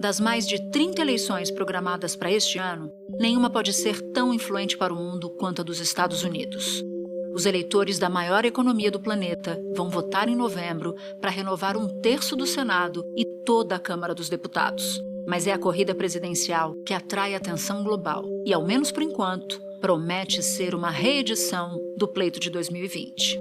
Das mais de 30 eleições programadas para este ano, nenhuma pode ser tão influente para o mundo quanto a dos Estados Unidos. Os eleitores da maior economia do planeta vão votar em novembro para renovar 1/3 do Senado e toda a Câmara dos Deputados. Mas é a corrida presidencial que atrai a atenção global e, ao menos por enquanto, promete ser uma reedição do pleito de 2020.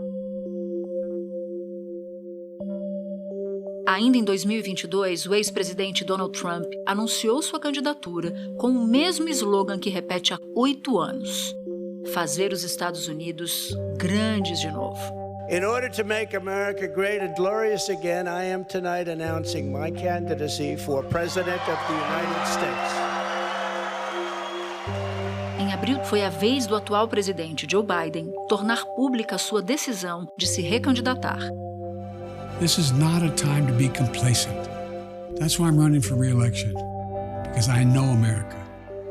Ainda em 2022, o ex-presidente Donald Trump anunciou sua candidatura com o mesmo slogan que repete há 8 anos: fazer os Estados Unidos grandes de novo. In order to make America great and glorious again, I am tonight announcing my candidacy for President of the United States. Em abril, foi a vez do atual presidente Joe Biden tornar pública sua decisão de se recandidatar. This is not a time to be complacent. That's why I'm running for re-election, because I know America.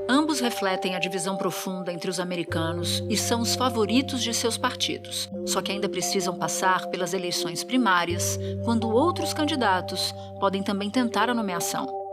Ambos refletem a divisão profunda entre os americanos e são os favoritos de seus partidos, só que ainda precisam passar pelas eleições primárias, quando outros candidatos podem também tentar a nomeação.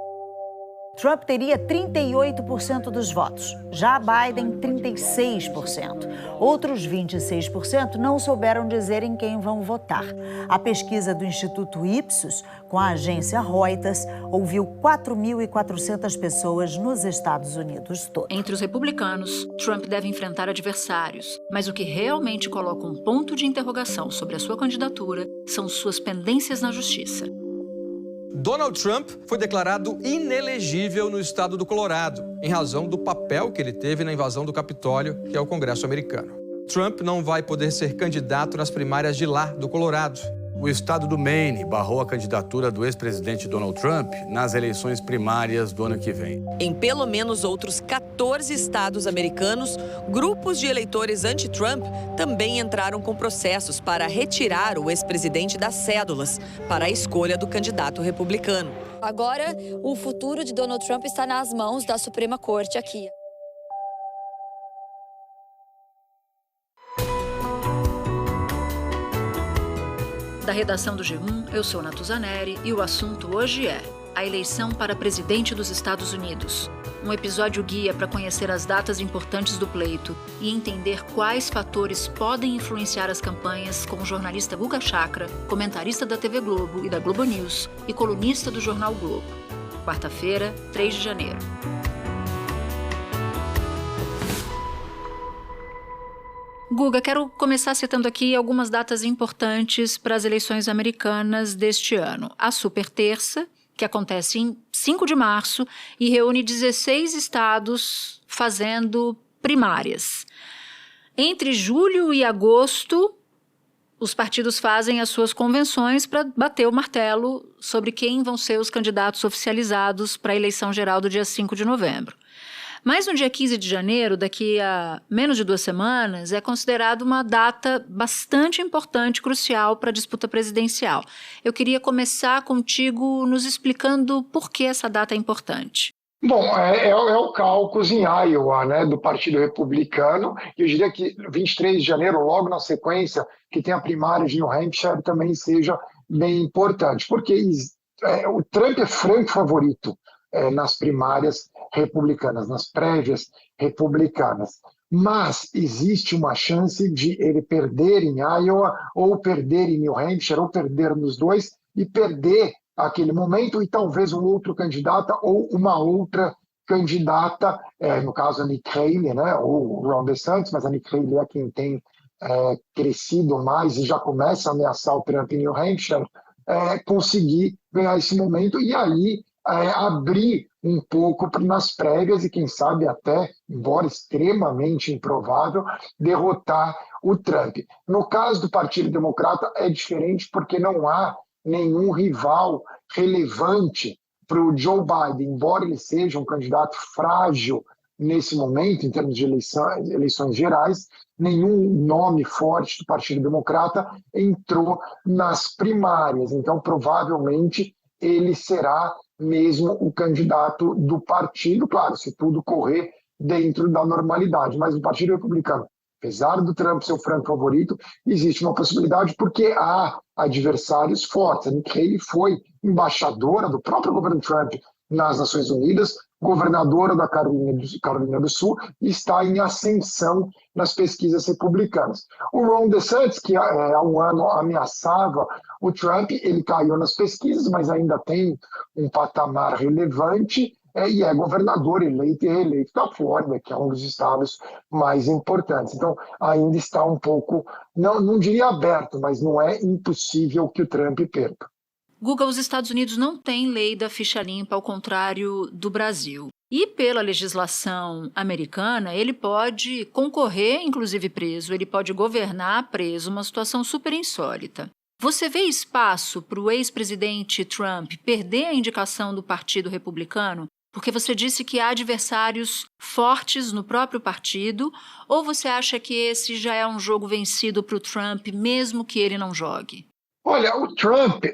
Trump teria 38% dos votos, já Biden 36%. Outros 26% não souberam dizer em quem vão votar. A pesquisa do Instituto Ipsos, com a agência Reuters, ouviu 4.400 pessoas nos Estados Unidos todos. Entre os republicanos, Trump deve enfrentar adversários, mas o que realmente coloca um ponto de interrogação sobre a sua candidatura são suas pendências na justiça. Donald Trump foi declarado inelegível no estado do Colorado, em razão do papel que ele teve na invasão do Capitólio, que é o Congresso americano. Trump não vai poder ser candidato nas primárias de lá, do Colorado. O estado do Maine barrou a candidatura do ex-presidente Donald Trump nas eleições primárias do ano que vem. Em pelo menos outros 14 estados americanos, grupos de eleitores anti-Trump também entraram com processos para retirar o ex-presidente das cédulas para a escolha do candidato republicano. Agora, o futuro de Donald Trump está nas mãos da Suprema Corte aqui. Da redação do G1, eu sou Natuzaneri e o assunto hoje é a eleição para presidente dos Estados Unidos. Um episódio guia para conhecer as datas importantes do pleito e entender quais fatores podem influenciar as campanhas com o jornalista Guga Chakra, comentarista da TV Globo e da Globo News e colunista do jornal o Globo. Quarta-feira, 3 de janeiro. Guga, quero começar citando aqui algumas datas importantes para as eleições americanas deste ano. A Super Terça, que acontece em 5 de março e reúne 16 estados fazendo primárias. Entre julho e agosto, os partidos fazem as suas convenções para bater o martelo sobre quem vão ser os candidatos oficializados para a eleição geral do dia 5 de novembro. Mas no dia 15 de janeiro, daqui a menos de 2 semanas, é considerado uma data bastante importante, crucial para a disputa presidencial. Eu queria começar contigo nos explicando por que essa data é importante. Bom, é o caucus em Iowa, né, do Partido Republicano. Eu diria que 23 de janeiro, logo na sequência, que tem a primária de New Hampshire, também seja bem importante, porque o Trump é franco favorito nas primárias republicanas, nas prévias republicanas. Mas existe uma chance de ele perder em Iowa, ou perder em New Hampshire, ou perder nos dois, e perder aquele momento, e talvez um outro candidato ou uma outra candidata, no caso a Nikki Haley, né, ou o Ron DeSantis, mas a Nikki Haley é quem tem crescido mais e já começa a ameaçar o Trump em New Hampshire, conseguir ganhar esse momento e aí abrir um pouco nas prévias e quem sabe até, embora extremamente improvável, derrotar o Trump. No caso do Partido Democrata é diferente porque não há nenhum rival relevante para o Joe Biden, embora ele seja um candidato frágil nesse momento, em termos de eleições gerais, nenhum nome forte do Partido Democrata entrou nas primárias. Então, provavelmente, ele será mesmo o candidato do partido, claro, se tudo correr dentro da normalidade. Mas o Partido Republicano, apesar do Trump ser o franco favorito, existe uma possibilidade porque há adversários fortes. A Nikki Haley foi embaixadora do próprio governo Trump nas Nações Unidas, governadora da Carolina do Sul, e está em ascensão nas pesquisas republicanas. O Ron DeSantis, que há um ano ameaçava o Trump, ele caiu nas pesquisas, mas ainda tem um patamar relevante, e é governador eleito e reeleito da Flórida, que é um dos estados mais importantes. Então, ainda está um pouco, não diria aberto, mas não é impossível que o Trump perca. Guga, os Estados Unidos não têm lei da ficha limpa, ao contrário do Brasil. E pela legislação americana, ele pode concorrer, inclusive preso, ele pode governar preso, uma situação super insólita. Você vê espaço para o ex-presidente Trump perder a indicação do Partido Republicano? Porque você disse que há adversários fortes no próprio partido, ou você acha que esse já é um jogo vencido para o Trump, mesmo que ele não jogue? Olha, o Trump,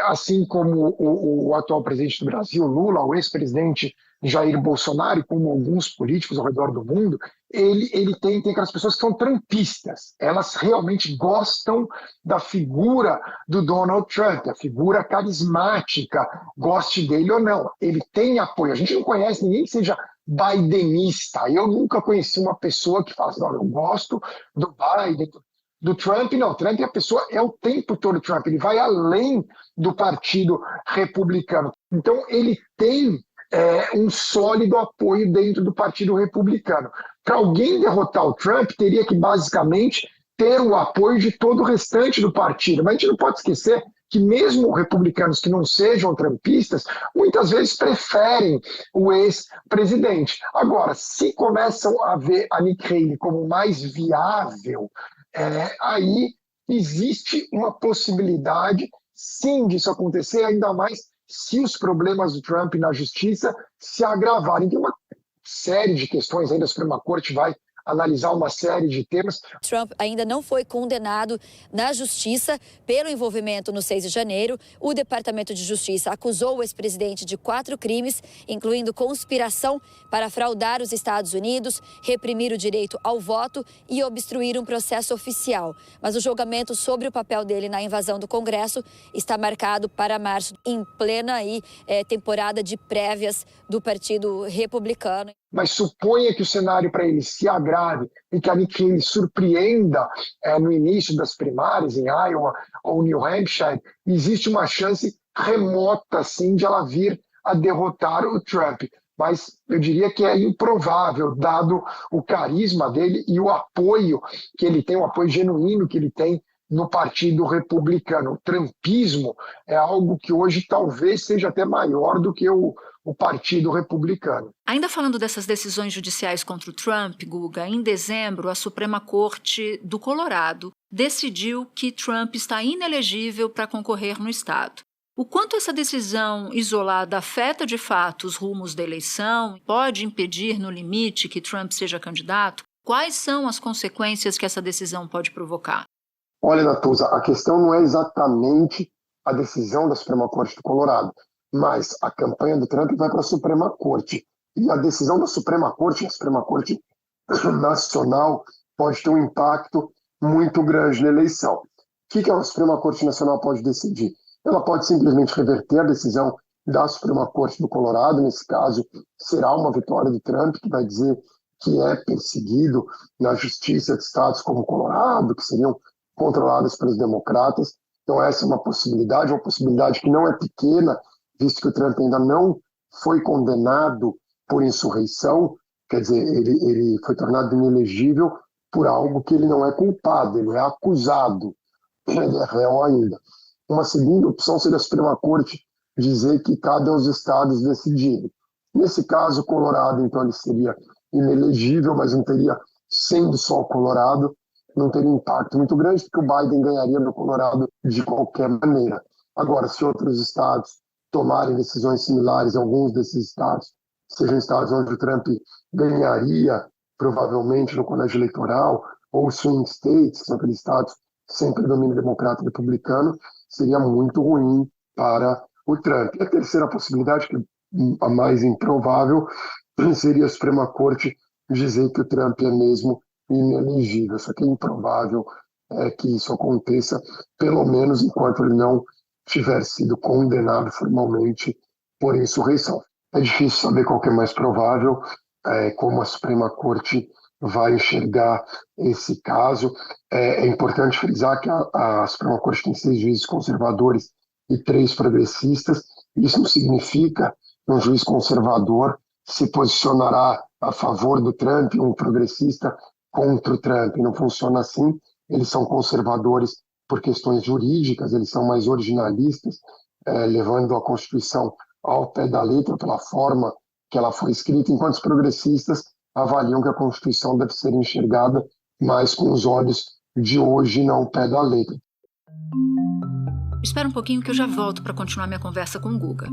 assim como o atual presidente do Brasil, Lula, o ex-presidente Jair Bolsonaro, como alguns políticos ao redor do mundo, ele tem aquelas pessoas que são trumpistas. Elas realmente gostam da figura do Donald Trump, a figura carismática, goste dele ou não. Ele tem apoio. A gente não conhece ninguém que seja bidenista. Eu nunca conheci uma pessoa que fala assim, não, eu gosto do Biden. Do Trump, não. Trump é o tempo todo Trump. Ele vai além do Partido Republicano. Então, ele tem um sólido apoio dentro do Partido Republicano. Para alguém derrotar o Trump, teria que, basicamente, ter o apoio de todo o restante do partido. Mas a gente não pode esquecer que mesmo republicanos que não sejam trumpistas, muitas vezes preferem o ex-presidente. Agora, se começam a ver a Nikki Haley como mais viável, aí existe uma possibilidade, sim, disso acontecer, ainda mais se os problemas do Trump na justiça se agravarem. Tem uma série de questões ainda, a Suprema Corte vai analisar uma série de temas. Trump ainda não foi condenado na justiça pelo envolvimento no 6 de janeiro. O Departamento de Justiça acusou o ex-presidente de 4 crimes, incluindo conspiração para fraudar os Estados Unidos, reprimir o direito ao voto e obstruir um processo oficial. Mas o julgamento sobre o papel dele na invasão do Congresso está marcado para março, em plena temporada de prévias do Partido Republicano. Mas suponha que o cenário para ele se agrave e que a Nikki Haley surpreenda no início das primárias em Iowa ou New Hampshire, existe uma chance remota, sim, de ela vir a derrotar o Trump. Mas eu diria que é improvável, dado o carisma dele e o apoio que ele tem, o apoio genuíno que ele tem no Partido Republicano. O trumpismo é algo que hoje talvez seja até maior do que o Partido Republicano. Ainda falando dessas decisões judiciais contra o Trump, Guga, em dezembro, a Suprema Corte do Colorado decidiu que Trump está inelegível para concorrer no estado. O quanto essa decisão isolada afeta de fato os rumos da eleição, pode impedir, no limite, que Trump seja candidato? Quais são as consequências que essa decisão pode provocar? Olha, Natuza, a questão não é exatamente a decisão da Suprema Corte do Colorado, mas a campanha do Trump vai para a Suprema Corte. E a decisão da Suprema Corte, a Suprema Corte Nacional, pode ter um impacto muito grande na eleição. O que a Suprema Corte Nacional pode decidir? Ela pode simplesmente reverter a decisão da Suprema Corte do Colorado, nesse caso será uma vitória do Trump, que vai dizer que é perseguido na justiça de estados como o Colorado, que seriam controlados pelos democratas. Então essa é uma possibilidade que não é pequena, visto que o Trump ainda não foi condenado por insurreição, quer dizer, ele foi tornado inelegível por algo que ele não é culpado, ele é acusado, ele é réu ainda. Uma segunda opção seria a Suprema Corte dizer que cabe aos estados decidirem. Nesse caso, o Colorado, então, ele seria inelegível, mas não teria, sendo só o Colorado, não teria impacto muito grande, porque o Biden ganharia no Colorado de qualquer maneira. Agora, se outros estados tomarem decisões similares, alguns desses estados, sejam estados onde o Trump ganharia, provavelmente, no colégio eleitoral, ou swing states, que são aqueles estados sem predomínio democrata e republicano, seria muito ruim para o Trump. E a terceira possibilidade, que é a mais improvável, seria a Suprema Corte dizer que o Trump é mesmo inelegível. Só que é improvável que isso aconteça, pelo menos enquanto ele não tiver sido condenado formalmente por insurreição. É difícil saber qual que é mais provável, como a Suprema Corte vai enxergar esse caso. É importante frisar que a Suprema Corte tem 6 juízes conservadores e 3 progressistas. Isso não significa que um juiz conservador se posicionará a favor do Trump e um progressista contra o Trump. Não funciona assim. Eles são conservadores por questões jurídicas, eles são mais originalistas, levando a Constituição ao pé da letra, pela forma que ela foi escrita, enquanto os progressistas avaliam que a Constituição deve ser enxergada mais com os olhos de hoje, não ao pé da letra. Espera um pouquinho que eu já volto para continuar minha conversa com o Guga.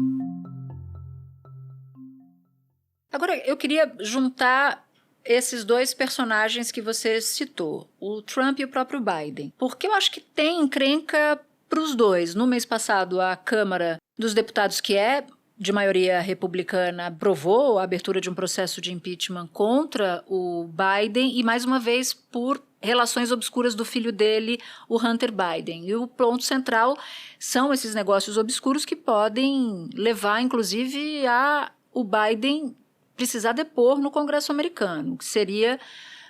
Agora, eu queria juntar esses 2 personagens que você citou, o Trump e o próprio Biden, porque eu acho que tem encrenca para os dois. No mês passado, a Câmara dos Deputados, que é de maioria republicana, aprovou a abertura de um processo de impeachment contra o Biden e, mais uma vez, por relações obscuras do filho dele, o Hunter Biden. E o ponto central são esses negócios obscuros que podem levar, inclusive, a o Biden precisar depor no Congresso americano, que seria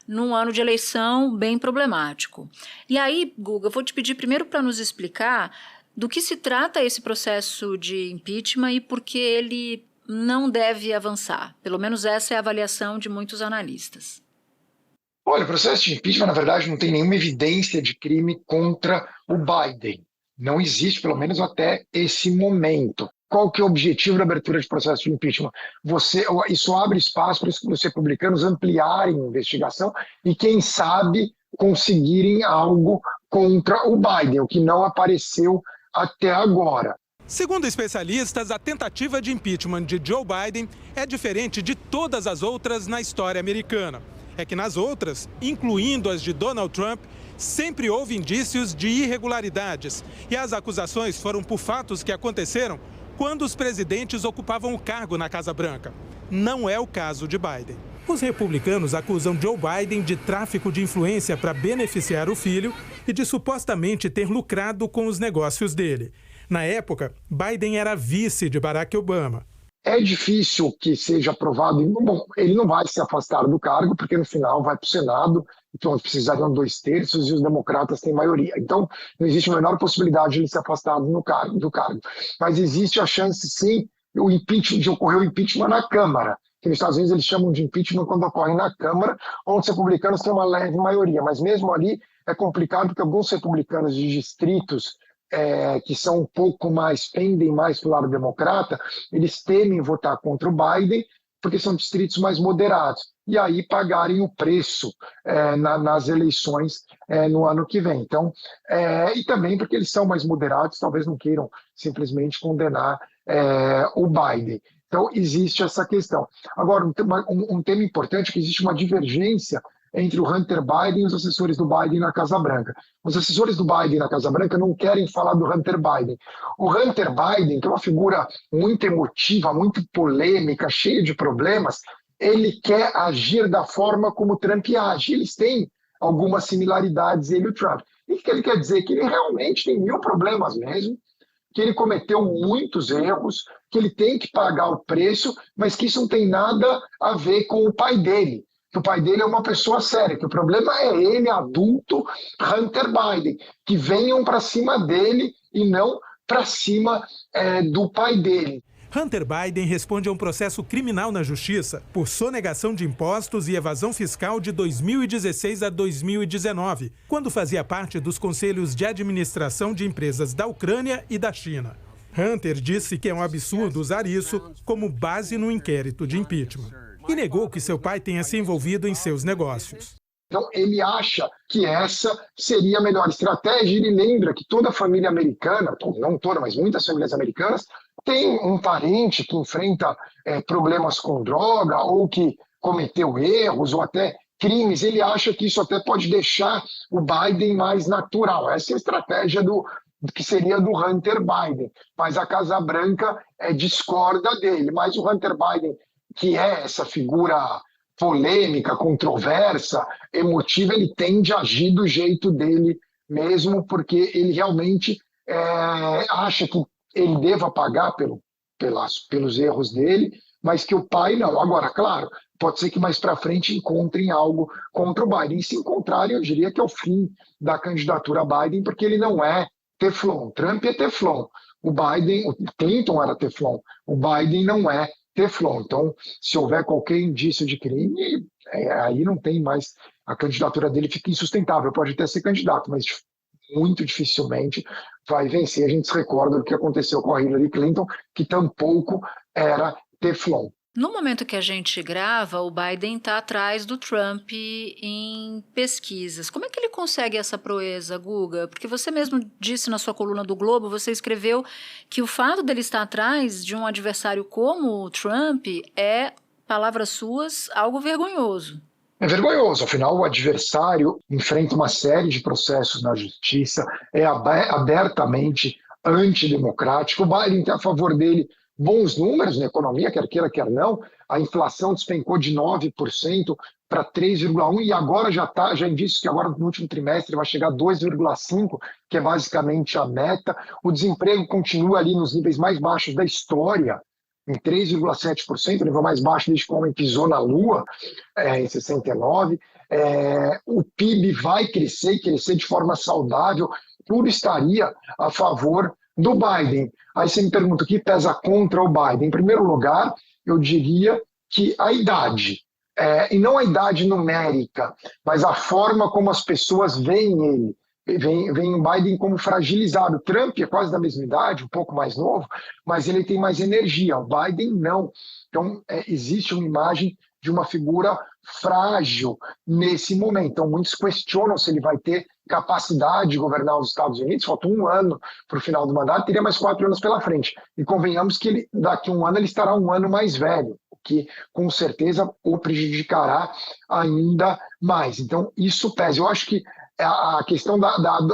num ano de eleição bem problemático. E aí, Guga, eu vou te pedir primeiro para nos explicar do que se trata esse processo de impeachment e por que ele não deve avançar. Pelo menos essa é a avaliação de muitos analistas. Olha, o processo de impeachment, na verdade, não tem nenhuma evidência de crime contra o Biden. Não existe, pelo menos até esse momento. Qual que é o objetivo da abertura de processo de impeachment? Isso abre espaço para os republicanos ampliarem a investigação e, quem sabe, conseguirem algo contra o Biden, o que não apareceu até agora. Segundo especialistas, a tentativa de impeachment de Joe Biden é diferente de todas as outras na história americana. É que nas outras, incluindo as de Donald Trump, sempre houve indícios de irregularidades e as acusações foram por fatos que aconteceram quando os presidentes ocupavam o cargo na Casa Branca. Não é o caso de Biden. Os republicanos acusam Joe Biden de tráfico de influência para beneficiar o filho e de supostamente ter lucrado com os negócios dele. Na época, Biden era vice de Barack Obama. É difícil que seja aprovado. Bom, ele não vai se afastar do cargo, porque no final vai para o Senado, então precisariam 2/3 e os democratas têm maioria. Então, não existe a menor possibilidade de ele se afastar do cargo. Mas existe a chance, sim, de ocorrer o impeachment na Câmara. Que nos Estados Unidos eles chamam de impeachment quando ocorre na Câmara, onde os republicanos têm uma leve maioria. Mas mesmo ali é complicado, porque alguns republicanos de distritos que são um pouco mais, pendem mais para o lado democrata, eles temem votar contra o Biden, porque são distritos mais moderados, e aí pagarem o preço nas eleições no ano que vem. Então, e também porque eles são mais moderados, talvez não queiram simplesmente condenar o Biden. Então, existe essa questão. Agora, um tema importante é que existe uma divergência entre o Hunter Biden e os assessores do Biden na Casa Branca. Os assessores do Biden na Casa Branca não querem falar do Hunter Biden. O Hunter Biden, que é uma figura muito emotiva, muito polêmica, cheia de problemas, ele quer agir da forma como o Trump age. Eles têm algumas similaridades, ele e o Trump. E o que ele quer dizer? Que ele realmente tem 1000 problemas mesmo, que ele cometeu muitos erros, que ele tem que pagar o preço, mas que isso não tem nada a ver com o pai dele. Que o pai dele é uma pessoa séria, que o problema é ele, adulto, Hunter Biden, que venham para cima dele e não para cima do pai dele. Hunter Biden responde a um processo criminal na Justiça por sonegação de impostos e evasão fiscal de 2016 a 2019, quando fazia parte dos conselhos de administração de empresas da Ucrânia e da China. Hunter disse que é um absurdo usar isso como base no inquérito de impeachment e negou que seu pai tenha se envolvido em seus negócios. Então, ele acha que essa seria a melhor estratégia. Ele lembra que toda a família americana, não toda, mas muitas famílias americanas, tem um parente que enfrenta problemas com droga ou que cometeu erros ou até crimes. Ele acha que isso até pode deixar o Biden mais natural. Essa é a estratégia que seria do Hunter Biden. Mas a Casa Branca discorda dele. Mas o Hunter Biden, que é essa figura polêmica, controversa, emotiva, ele tende a agir do jeito dele mesmo, porque ele realmente acha que ele deva pagar pelos erros dele, mas que o pai não. Agora, claro, pode ser que mais para frente encontrem algo contra o Biden. E se encontrarem, eu diria que é o fim da candidatura Biden, porque ele não é Teflon. Trump é Teflon. O Clinton era Teflon. O Biden não é Teflon. Então, se houver qualquer indício de crime, aí não tem mais. A candidatura dele fica insustentável. Pode até ser candidato, mas muito dificilmente vai vencer. A gente se recorda do que aconteceu com a Hillary Clinton, que tampouco era Teflon. No momento que a gente grava, o Biden está atrás do Trump em pesquisas. Como é que ele consegue essa proeza, Guga? Porque você mesmo disse na sua coluna do Globo, você escreveu que o fato dele estar atrás de um adversário como o Trump é, palavras suas, algo vergonhoso. É vergonhoso, afinal o adversário enfrenta uma série de processos na justiça, é abertamente antidemocrático. O Biden tem a favor dele bons números na economia, quer queira, quer não. A inflação despencou de 9% para 3,1% e agora já indícios que agora no último trimestre vai chegar a 2,5%, que é basicamente a meta. O desemprego continua ali nos níveis mais baixos da história, em 3,7%, o nível mais baixo desde que o homem pisou na Lua, em 69. O PIB vai crescer e crescer de forma saudável, tudo estaria a favor do Biden. Aí você me pergunta o que pesa contra o Biden. Em primeiro lugar, eu diria que a idade, e não a idade numérica, mas a forma como as pessoas veem ele. Vem o Biden como fragilizado. Trump é quase da mesma idade, um pouco mais novo, mas ele tem mais energia. O Biden não. Então, existe uma imagem de uma figura frágil nesse momento. Então, muitos questionam se ele vai ter capacidade de governar os Estados Unidos. Falta um ano para o final do mandato, teria mais 4 anos pela frente. E convenhamos que daqui a um ano ele estará um ano mais velho, o que com certeza o prejudicará ainda mais. Então, isso pesa. Eu acho que a questão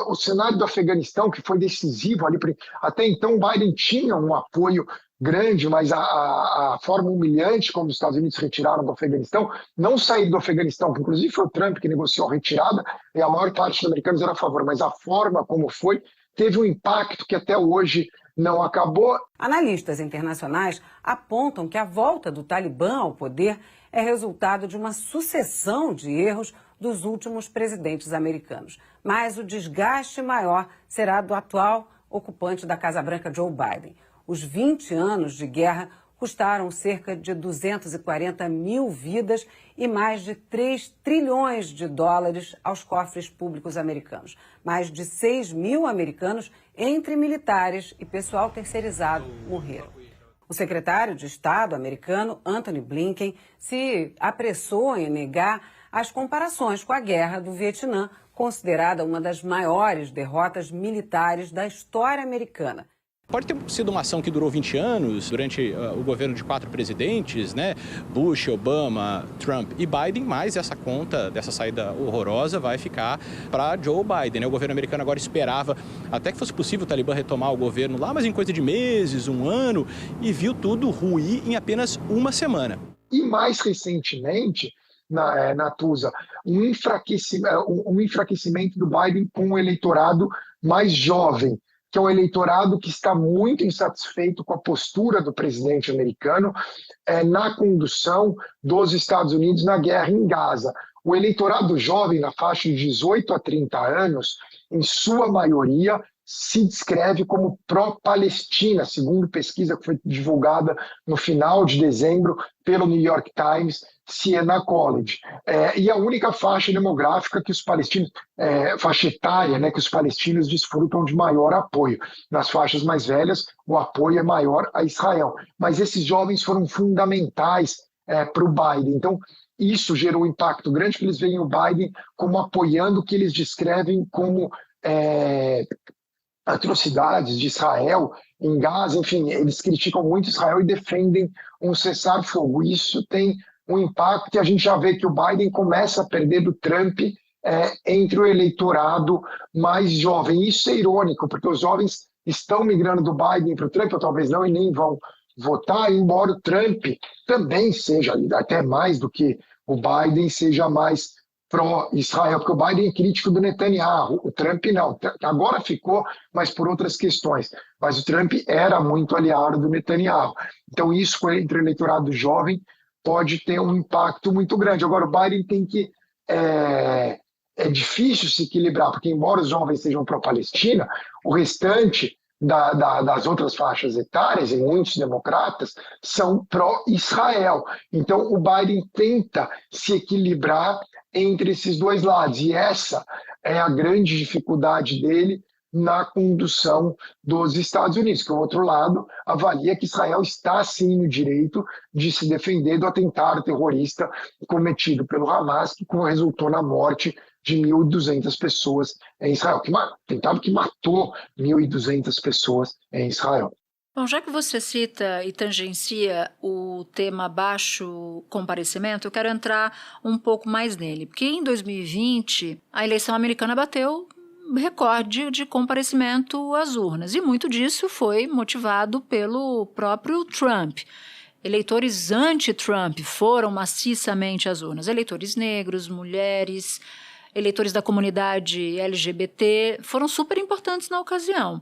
o cenário do Afeganistão, que foi decisivo ali, até então o Biden tinha um apoio grande, mas a forma humilhante como os Estados Unidos retiraram do Afeganistão, não sair do Afeganistão, que inclusive foi o Trump que negociou a retirada, e a maior parte dos americanos era a favor, mas a forma como foi, teve um impacto que até hoje não acabou. Analistas internacionais apontam que a volta do Talibã ao poder é resultado de uma sucessão de erros dos últimos presidentes americanos. Mas o desgaste maior será do atual ocupante da Casa Branca, Joe Biden. Os 20 anos de guerra custaram cerca de 240 mil vidas e mais de 3 trilhões de dólares aos cofres públicos americanos. Mais de 6 mil americanos, entre militares e pessoal terceirizado, morreram. O secretário de Estado americano, Antony Blinken, se apressou em negar as comparações com a Guerra do Vietnã, considerada uma das maiores derrotas militares da história americana. Pode ter sido uma ação que durou 20 anos, durante o governo de 4 presidentes, né? Bush, Obama, Trump e Biden, mas essa conta dessa saída horrorosa vai ficar para Joe Biden, né? O governo americano agora esperava até que fosse possível o Talibã retomar o governo lá, mas em coisa de meses, um ano, e viu tudo ruir em apenas uma semana. E mais recentemente, Natuza, um enfraquecimento do Biden com o eleitorado mais jovem, que é um eleitorado que está muito insatisfeito com a postura do presidente americano na condução dos Estados Unidos na guerra em Gaza. O eleitorado jovem, na faixa de 18 a 30 anos, em sua maioria, se descreve como pró-Palestina, segundo pesquisa que foi divulgada no final de dezembro pelo New York Times, Siena College. E a única faixa demográfica que os palestinos, faixa etária, né, que os palestinos desfrutam de maior apoio. Nas faixas mais velhas, o apoio é maior a Israel. Mas esses jovens foram fundamentais para o Biden. Então, isso gerou um impacto grande, porque eles veem o Biden como apoiando o que eles descrevem como atrocidades de Israel em Gaza. Enfim, eles criticam muito Israel e defendem um cessar-fogo. Isso tem um impacto, e a gente já vê que o Biden começa a perder do Trump entre o eleitorado mais jovem. Isso é irônico, porque os jovens estão migrando do Biden para o Trump, ou talvez não, e nem vão votar, embora o Trump também seja, até mais do que o Biden, seja mais pró-Israel, porque o Biden é crítico do Netanyahu, o Trump não. Agora ficou, mas por outras questões. Mas o Trump era muito aliado do Netanyahu. Então isso, entre o eleitorado jovem, pode ter um impacto muito grande. Agora, o Biden tem que... É difícil se equilibrar, porque embora os jovens sejam pró-Palestina, o restante das outras faixas etárias, e muitos democratas, são pró-Israel. Então, o Biden tenta se equilibrar entre esses dois lados, e essa é a grande dificuldade dele na condução dos Estados Unidos, que o outro lado avalia que Israel está sim no direito de se defender do atentado terrorista cometido pelo Hamas, que resultou na morte de 1.200 pessoas em Israel, atentado que matou 1.200 pessoas em Israel. Bom, já que você cita e tangencia o tema baixo comparecimento, eu quero entrar um pouco mais nele, porque em 2020 a eleição americana bateu recorde de comparecimento às urnas, e muito disso foi motivado pelo próprio Trump. Eleitores anti-Trump foram maciçamente às urnas, eleitores negros, mulheres, eleitores da comunidade LGBT foram super importantes na ocasião.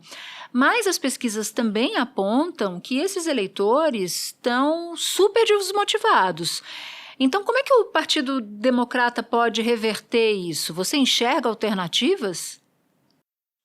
Mas as pesquisas também apontam que esses eleitores estão super desmotivados. Então, como é que o Partido Democrata pode reverter isso? Você enxerga alternativas?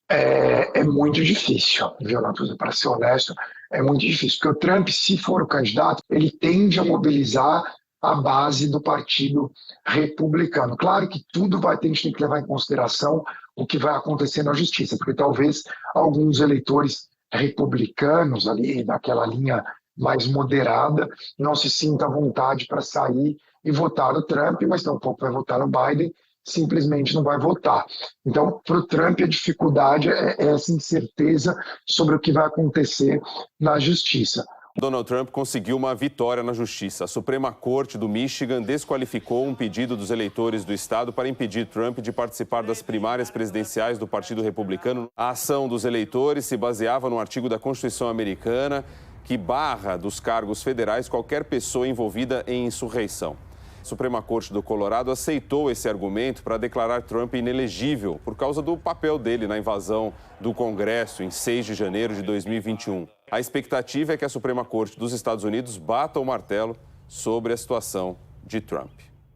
É muito difícil, viu, Natuza? Para ser honesto, é muito difícil. Porque o Trump, se for o candidato, ele tende a mobilizar a base do Partido Republicano. Claro que a gente tem que levar em consideração o que vai acontecer na justiça, porque talvez alguns eleitores republicanos ali, daquela linha mais moderada, não se sintam à vontade para sair e votar no Trump, mas tampouco vai votar no Biden, simplesmente não vai votar. Então, para o Trump, a dificuldade é essa incerteza sobre o que vai acontecer na justiça. Donald Trump conseguiu uma vitória na justiça. A Suprema Corte do Michigan desqualificou um pedido dos eleitores do estado para impedir Trump de participar das primárias presidenciais do Partido Republicano. A ação dos eleitores se baseava no artigo da Constituição americana que barra dos cargos federais qualquer pessoa envolvida em insurreição. A Suprema Corte do Colorado aceitou esse argumento para declarar Trump inelegível por causa do papel dele na invasão do Congresso em 6 de janeiro de 2021. A expectativa é que a Suprema Corte dos Estados Unidos bata o martelo sobre a situação de Trump.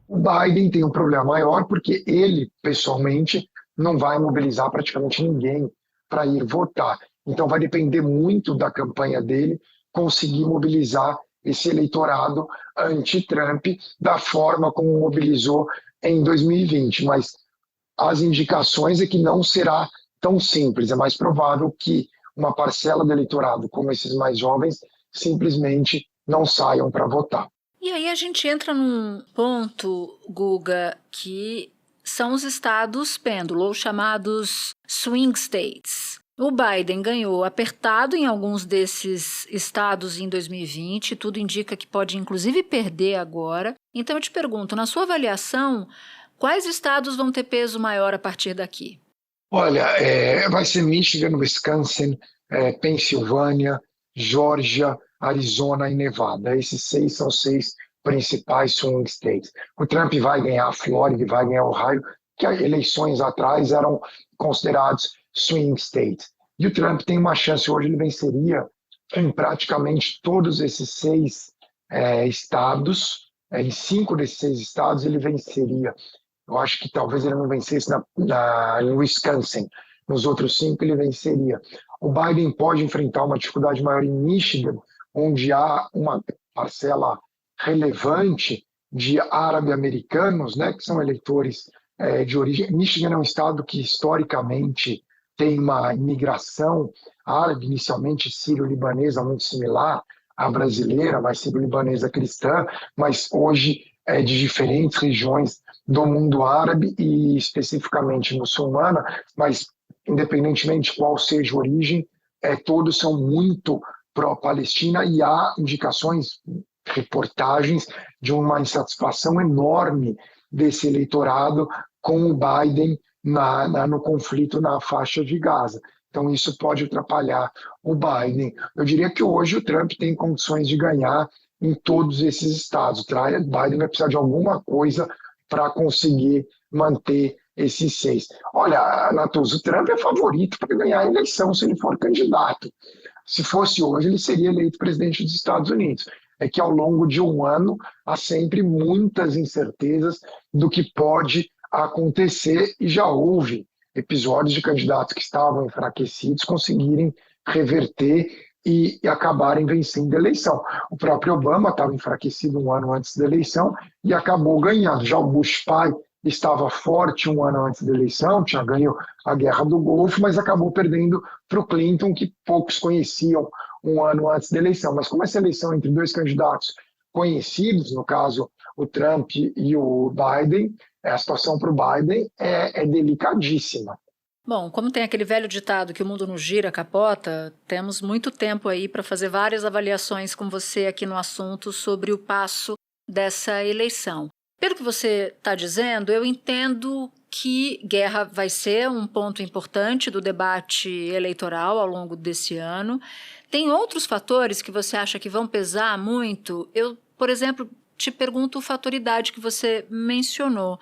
O Biden tem um problema maior porque ele, pessoalmente, não vai mobilizar praticamente ninguém para ir votar. Então vai depender muito da campanha dele conseguir mobilizar esse eleitorado anti-Trump da forma como mobilizou em 2020. Mas as indicações é que não será tão simples. É mais provável que uma parcela do eleitorado, como esses mais jovens, simplesmente não saiam para votar. E aí a gente entra num ponto, Guga, que são os estados pêndulo, ou chamados swing states. O Biden ganhou apertado em alguns desses estados em 2020, tudo indica que pode inclusive perder agora. Então eu te pergunto, na sua avaliação, quais estados vão ter peso maior a partir daqui? Olha, vai ser Michigan, Wisconsin, Pensilvânia, Geórgia, Arizona e Nevada. Esses 6 são 6 principais swing states. O Trump vai ganhar a Flórida e vai ganhar Ohio, que eleições atrás eram considerados swing states. E o Trump tem uma chance hoje, ele venceria em praticamente todos esses 6 estados. Em 5 desses 6 estados ele venceria. Eu acho que talvez ele não vencesse no Wisconsin. Nos outros 5 ele venceria. O Biden pode enfrentar uma dificuldade maior em Michigan, onde há uma parcela relevante de árabe-americanos, né, que são eleitores de origem. Michigan é um estado que historicamente tem uma imigração árabe, inicialmente sírio-libanesa, muito similar à brasileira, mas sírio-libanesa cristã, mas hoje é de diferentes regiões do mundo árabe e especificamente muçulmana, mas independentemente de qual seja a origem, todos são muito pró-Palestina e há indicações, reportagens de uma insatisfação enorme desse eleitorado com o Biden no conflito na faixa de Gaza. Então isso pode atrapalhar o Biden. Eu diria que hoje o Trump tem condições de ganhar em todos esses estados. O Biden vai precisar de alguma coisa para conseguir manter esses 6. Olha, Natuza, o Trump é favorito para ganhar a eleição se ele for candidato. Se fosse hoje, ele seria eleito presidente dos Estados Unidos. É que ao longo de um ano há sempre muitas incertezas do que pode acontecer e já houve episódios de candidatos que estavam enfraquecidos conseguirem reverter e acabarem vencendo a eleição. O próprio Obama estava enfraquecido um ano antes da eleição e acabou ganhando. Já o Bush pai estava forte um ano antes da eleição, tinha ganho a Guerra do Golfo, mas acabou perdendo para o Clinton, que poucos conheciam um ano antes da eleição. Mas como essa eleição entre dois candidatos conhecidos, no caso o Trump e o Biden, a situação para o Biden é delicadíssima. Bom, como tem aquele velho ditado que o mundo não gira, capota, temos muito tempo aí para fazer várias avaliações com você aqui no assunto sobre o passo dessa eleição. Pelo que você está dizendo, eu entendo que guerra vai ser um ponto importante do debate eleitoral ao longo desse ano. Tem outros fatores que você acha que vão pesar muito? Eu, por exemplo, te pergunto o fator idade que você mencionou.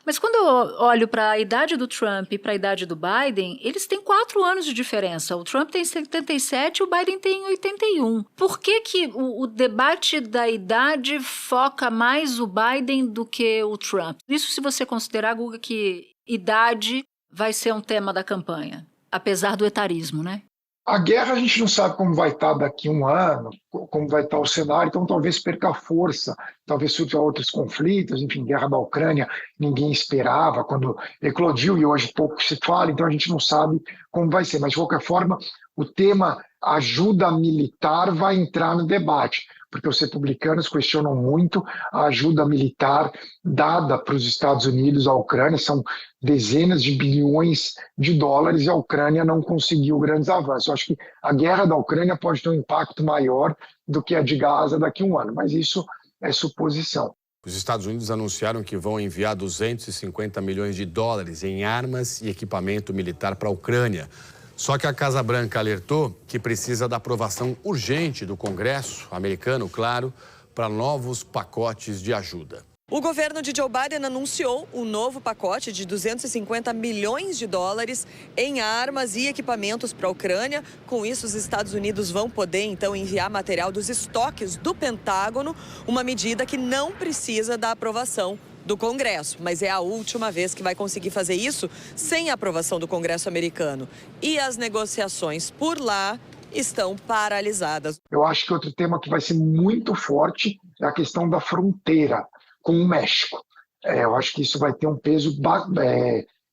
Mas quando eu olho para a idade do Trump e para a idade do Biden, eles têm 4 anos de diferença. O Trump tem 77 e o Biden tem 81. Por que o debate da idade foca mais o Biden do que o Trump? Isso se você considerar, Guga, que idade vai ser um tema da campanha, apesar do etarismo, né? A guerra a gente não sabe como vai estar daqui a um ano, como vai estar o cenário, então talvez perca força, talvez surjam outros conflitos, enfim, guerra da Ucrânia ninguém esperava quando eclodiu e hoje pouco se fala, então a gente não sabe como vai ser, mas de qualquer forma o tema ajuda militar vai entrar no debate, porque os republicanos questionam muito a ajuda militar dada para os Estados Unidos à Ucrânia, são dezenas de bilhões de dólares e a Ucrânia não conseguiu grandes avanços. Eu acho que a guerra da Ucrânia pode ter um impacto maior do que a de Gaza daqui a um ano, mas isso é suposição. Os Estados Unidos anunciaram que vão enviar 250 milhões de dólares em armas e equipamento militar para a Ucrânia. Só que a Casa Branca alertou que precisa da aprovação urgente do Congresso americano, claro, para novos pacotes de ajuda. O governo de Joe Biden anunciou um novo pacote de 250 milhões de dólares em armas e equipamentos para a Ucrânia. Com isso, os Estados Unidos vão poder, então, enviar material dos estoques do Pentágono, uma medida que não precisa da aprovação do Congresso, mas é a última vez que vai conseguir fazer isso sem a aprovação do Congresso americano. E as negociações por lá estão paralisadas. Eu acho que outro tema que vai ser muito forte é a questão da fronteira com o México. Eu acho que isso vai ter um peso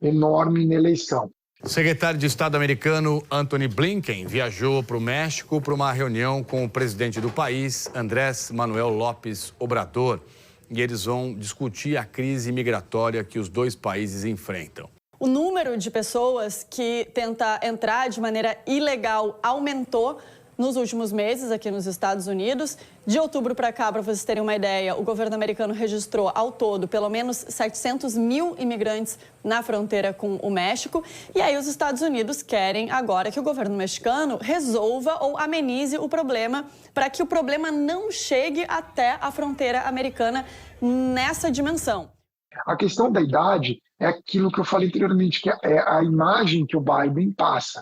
enorme na eleição. O secretário de Estado americano Antony Blinken viajou para o México para uma reunião com o presidente do país, Andrés Manuel López Obrador, e eles vão discutir a crise migratória que os dois países enfrentam. O número de pessoas que tenta entrar de maneira ilegal aumentou nos últimos meses aqui nos Estados Unidos. De outubro para cá, para vocês terem uma ideia, o governo americano registrou ao todo pelo menos 700 mil imigrantes na fronteira com o México. E aí os Estados Unidos querem agora que o governo mexicano resolva ou amenize o problema para que o problema não chegue até a fronteira americana nessa dimensão. A questão da idade é aquilo que eu falei anteriormente, que é a imagem que o Biden passa.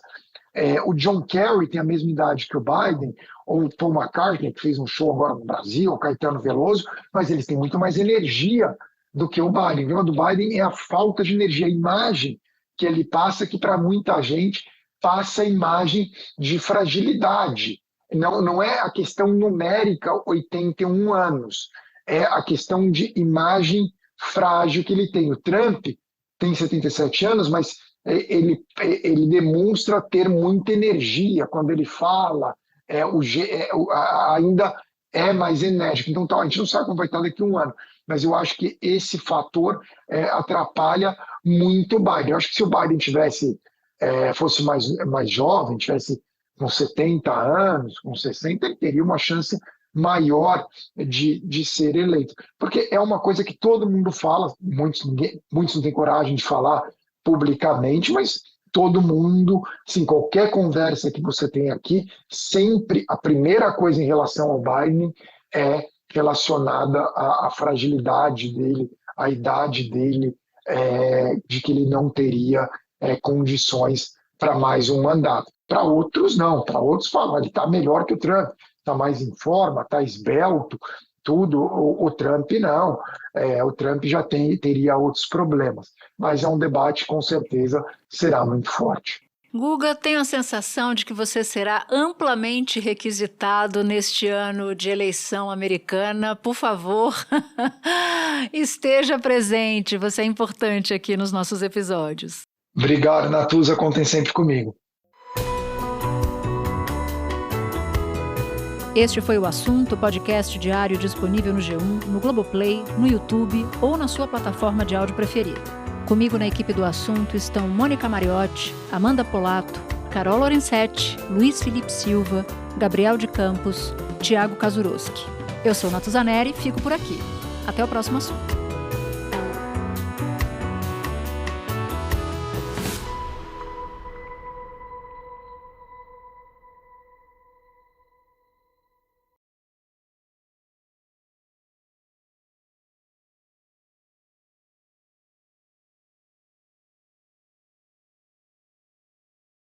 O John Kerry tem a mesma idade que o Biden, ou o Paul McCartney, que fez um show agora no Brasil, o Caetano Veloso, mas eles têm muito mais energia do que o Biden. O problema do Biden é a falta de energia, a imagem que ele passa, que para muita gente passa a imagem de fragilidade. Não é a questão numérica, 81 anos, é a questão de imagem frágil que ele tem. O Trump tem 77 anos, mas ele demonstra ter muita energia quando ele fala, ainda é mais enérgico. Então, a gente não sabe como vai estar daqui a um ano, mas eu acho que esse fator atrapalha muito o Biden. Eu acho que se o Biden fosse mais jovem, tivesse com 70 anos, com 60, ele teria uma chance maior de ser eleito. Porque é uma coisa que todo mundo fala, muitos não têm coragem de falar publicamente, mas todo mundo, assim, qualquer conversa que você tem aqui, sempre a primeira coisa em relação ao Biden é relacionada à fragilidade dele, a idade dele, de que ele não teria condições para mais um mandato. Para outros, não. Para outros, falam, ele está melhor que o Trump, está mais em forma, está esbelto, tudo. O Trump, não. O Trump já teria outros problemas. Mas é um debate, com certeza, será muito forte. Guga, tenho a sensação de que você será amplamente requisitado neste ano de eleição americana. Por favor, esteja presente. Você é importante aqui nos nossos episódios. Obrigado, Natuza. Contem sempre comigo. Este foi o Assunto, podcast diário disponível no G1, no Globoplay, no YouTube ou na sua plataforma de áudio preferida. Comigo na equipe do Assunto estão Mônica Mariotti, Amanda Polato, Carol Lorenzetti, Luiz Felipe Silva, Gabriel de Campos, Tiago Kazuroski. Eu sou Natuza Neri e fico por aqui. Até o próximo assunto.